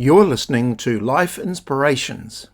You're listening to Life Inspirations.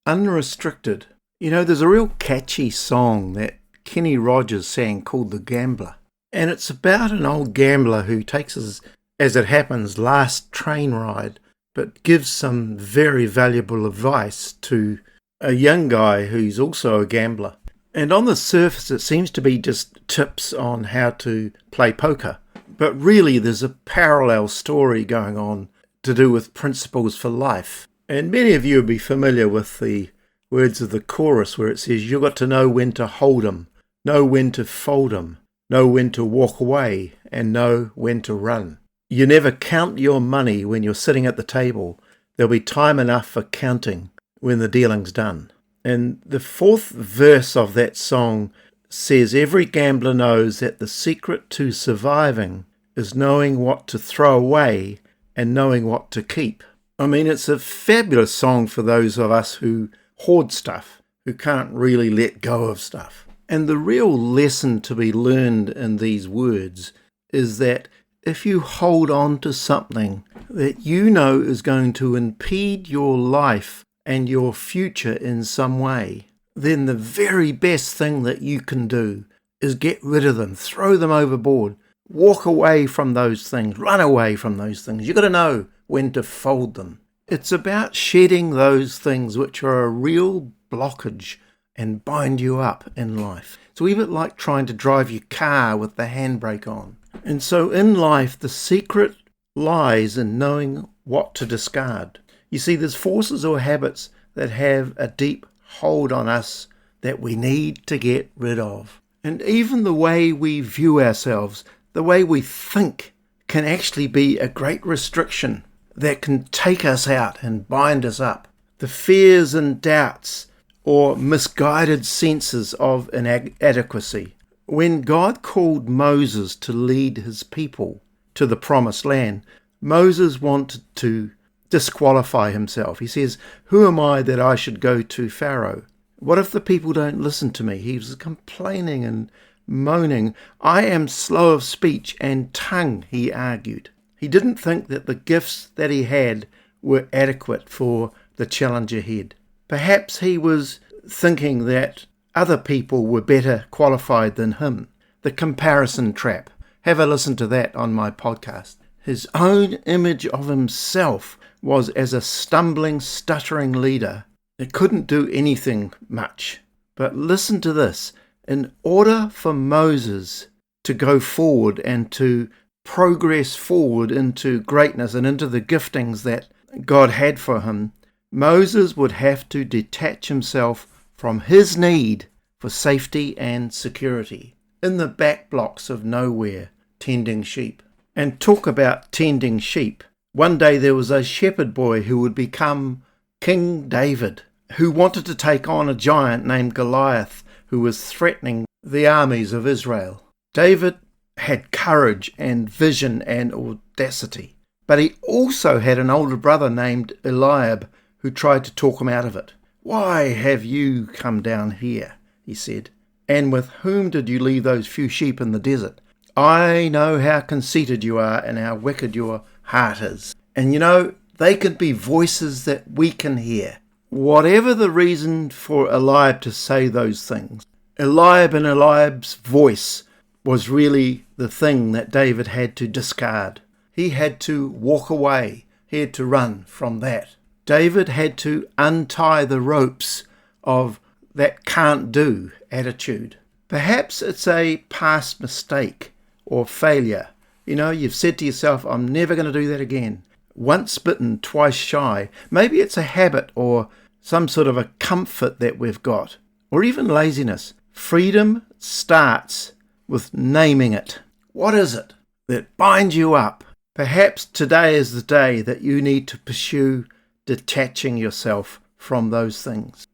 Unrestricted. You know, there's a real catchy song that Kenny Rogers sang called The Gambler. And it's about an old gambler who takes his, as it happens, last train ride, but gives some very valuable advice to a young guy who's also a gambler. And on the surface, it seems to be just tips on how to play poker. But really, there's a parallel story going on to do with principles for life. And many of you will be familiar with the words of the chorus where it says, you've got to know when to hold 'em, know when to fold 'em, know when to walk away, and know when to run. You never count your money when you're sitting at the table. There'll be time enough for counting when the dealing's done. And the fourth verse of that song says, every gambler knows that the secret to surviving is knowing what to throw away and knowing what to keep. I mean, it's a fabulous song for those of us who hoard stuff, who can't really let go of stuff. And the real lesson to be learned in these words is that if you hold on to something that you know is going to impede your life and your future in some way, then the very best thing that you can do is get rid of them, throw them overboard, walk away from those things, run away from those things. You've got to know when to fold them. It's about shedding those things which are a real blockage and bind you up in life. It's a wee bit like trying to drive your car with the handbrake on. And so in life, the secret lies in knowing what to discard. You see, there's forces or habits that have a deep hold on us that we need to get rid of. And even the way we view ourselves, the way we think, can actually be a great restriction that can take us out and bind us up. The fears and doubts or misguided senses of inadequacy. When God called Moses to lead his people to the promised land, Moses wanted to disqualify himself. He says, who am I that I should go to Pharaoh? What if the people don't listen to me? He was complaining and moaning. I am slow of speech and tongue, he argued. He didn't think that the gifts that he had were adequate for the challenge ahead. Perhaps he was thinking that other people were better qualified than him. The comparison trap. Have a listen to that on my podcast. His own image of himself was as a stumbling, stuttering leader that couldn't do anything much. But listen to this. In order for Moses to go forward and to progress forward into greatness and into the giftings that God had for him, Moses would have to detach himself from his need for safety and security in the back blocks of nowhere, tending sheep. And talk about tending sheep. One day there was a shepherd boy who would become King David, who wanted to take on a giant named Goliath, who was threatening the armies of Israel. David had courage and vision and audacity, but he also had an older brother named Eliab who tried to talk him out of it. Why have you come down here? He said. And with whom did you leave those few sheep in the desert? I know how conceited you are and how wicked your heart is. And you know, they could be voices that we can hear. Whatever the reason for Eliab to say those things, Eliab and Eliab's voice was really the thing that David had to discard. He had to walk away. He had to run from that. David had to untie the ropes of that can't do attitude. Perhaps it's a past mistake or failure. You know, you've said to yourself, I'm never going to do that again. Once bitten, twice shy. Maybe it's a habit or some sort of a comfort that we've got, or even laziness. Freedom starts with naming it. What is it that binds you up? Perhaps today is the day that you need to pursue detaching yourself from those things.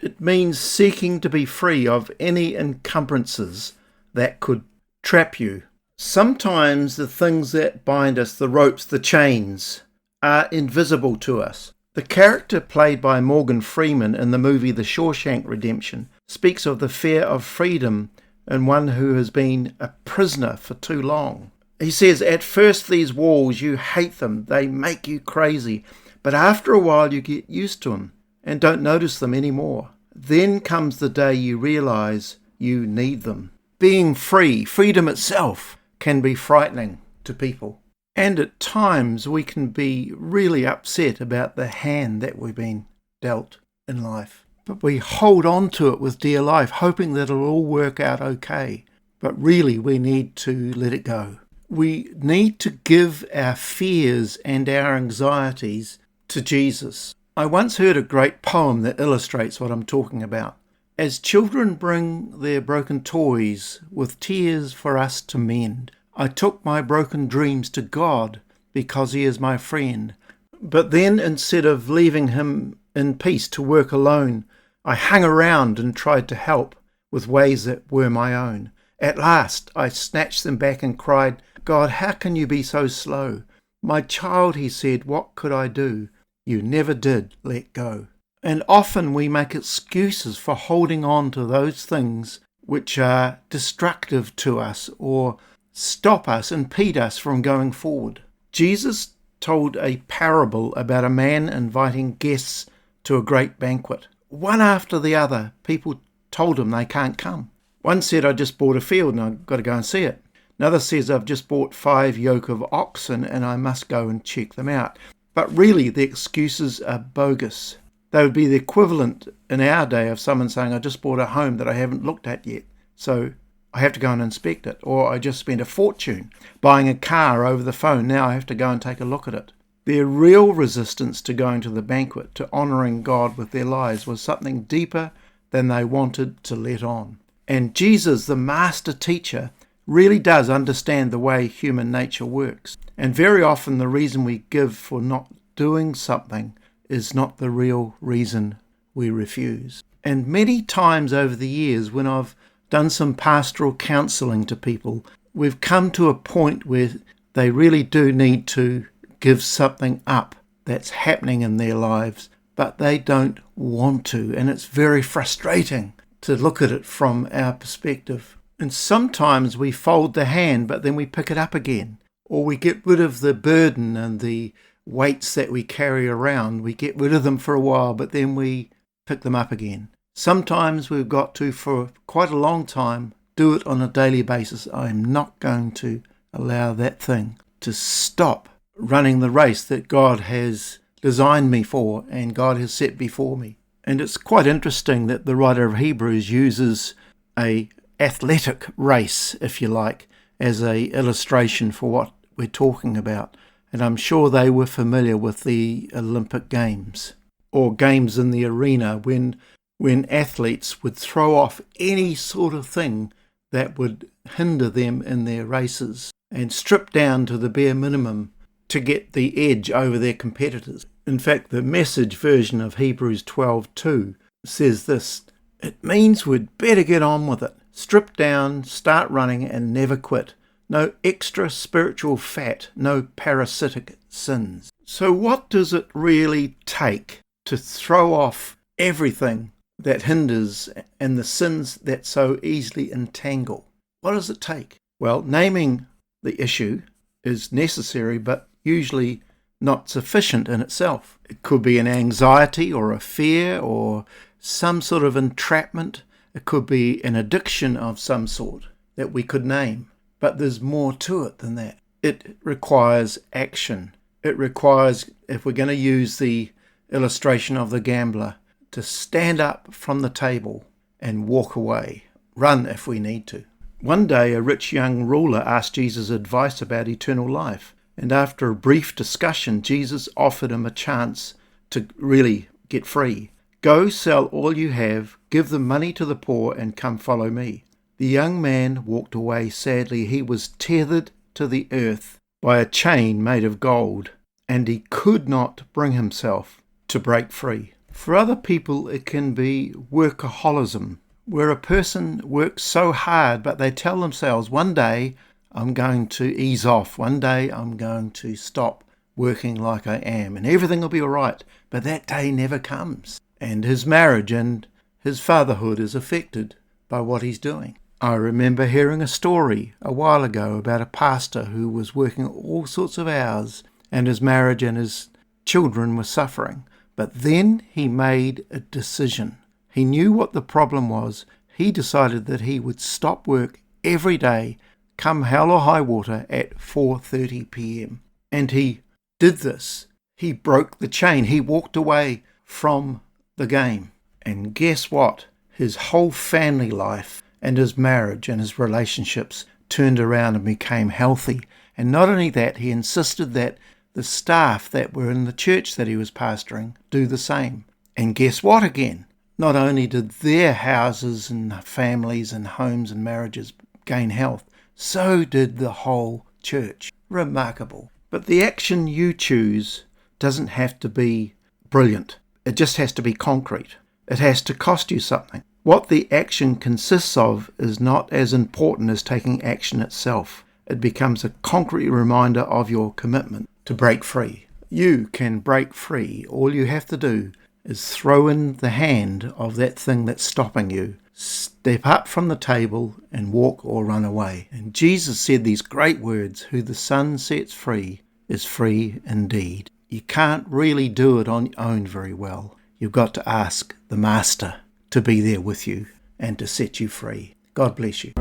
It means seeking to be free of any encumbrances that could trap you. Sometimes the things that bind us, the ropes, the chains, are invisible to us. The character played by Morgan Freeman in the movie The Shawshank Redemption speaks of the fear of freedom in one who has been a prisoner for too long. He says, at first these walls, you hate them. They make you crazy. But after a while, you get used to them and don't notice them anymore. Then comes the day you realize you need them. Being free, freedom itself, can be frightening to people. And at times we can be really upset about the hand that we've been dealt in life. But we hold on to it with dear life, hoping that it'll all work out okay. But really we need to let it go. We need to give our fears and our anxieties to Jesus. I once heard a great poem that illustrates what I'm talking about. As children bring their broken toys with tears for us to mend, I took my broken dreams to God because He is my friend. But then instead of leaving Him in peace to work alone, I hung around and tried to help with ways that were my own. At last I snatched them back and cried, God, how can you be so slow? My child, He said, what could I do? You never did let go. And often we make excuses for holding on to those things which are destructive to us or stop us, impede us from going forward. Jesus told a parable about a man inviting guests to a great banquet. One after the other, people told him they can't come. One said, I just bought a field and I've got to go and see it. Another says, I've just bought 5 yoke of oxen and I must go and check them out. But really, the excuses are bogus. They would be the equivalent in our day of someone saying, I just bought a home that I haven't looked at yet, so I have to go and inspect it. Or I just spent a fortune buying a car over the phone, now I have to go and take a look at it. Their real resistance to going to the banquet, to honouring God with their lives, was something deeper than they wanted to let on. And Jesus, the master teacher, really does understand the way human nature works. And very often the reason we give for not doing something is not the real reason we refuse. And many times over the years when I've done some pastoral counselling to people, we've come to a point where they really do need to give something up that's happening in their lives, but they don't want to. And it's very frustrating to look at it from our perspective. And sometimes we fold the hand, but then we pick it up again. Or we get rid of the burden and the weights that we carry around. We get rid of them for a while, but then we pick them up again. Sometimes we've got to, for quite a long time, do it on a daily basis. I'm not going to allow that thing to stop running the race that God has designed me for and God has set before me. And it's quite interesting that the writer of Hebrews uses a athletic race, if you like, as a illustration for what we're talking about. And I'm sure they were familiar with the Olympic Games or games in the arena when athletes would throw off any sort of thing that would hinder them in their races and strip down to the bare minimum to get the edge over their competitors. In fact, the Message version of Hebrews 12:2 says this: it means we'd better get on with it. Strip down, start running, and never quit. No extra spiritual fat, no parasitic sins. So what does it really take to throw off everything that hinders and the sins that so easily entangle? What does it take? Well, naming the issue is necessary, but usually not sufficient in itself. It could be an anxiety or a fear or some sort of entrapment. It could be an addiction of some sort that we could name. But there's more to it than that. It requires action. It requires, if we're going to use the illustration of the gambler, to stand up from the table and walk away. Run if we need to. One day, a rich young ruler asked Jesus advice about eternal life. And after a brief discussion, Jesus offered him a chance to really get free. Go sell all you have, give the money to the poor, and come follow me. The young man walked away sadly. He was tethered to the earth by a chain made of gold, and he could not bring himself to break free. For other people, it can be workaholism, where a person works so hard, but they tell themselves, one day I'm going to ease off. One day I'm going to stop working like I am, and everything will be all right. But that day never comes. And his marriage and his fatherhood is affected by what he's doing. I remember hearing a story a while ago about a pastor who was working all sorts of hours and his marriage and his children were suffering. But then he made a decision. He knew what the problem was. He decided that he would stop work every day, come hell or high water, at 4:30 p.m. And he did this. He broke the chain. He walked away from the game. And guess what? His whole family life and his marriage and his relationships turned around and became healthy. And not only that, he insisted that the staff that were in the church that he was pastoring do the same. And guess what again? Not only did their houses and families and homes and marriages gain health, so did the whole church. Remarkable. But the action you choose doesn't have to be brilliant. It just has to be concrete. It has to cost you something. What the action consists of is not as important as taking action itself. It becomes a concrete reminder of your commitment to break free. You can break free. All you have to do is throw in the hand of that thing that's stopping you. Step up from the table and walk or run away. And Jesus said these great words, "Who the Son sets free is free indeed." You can't really do it on your own very well. You've got to ask the Master to be there with you and to set you free. God bless you.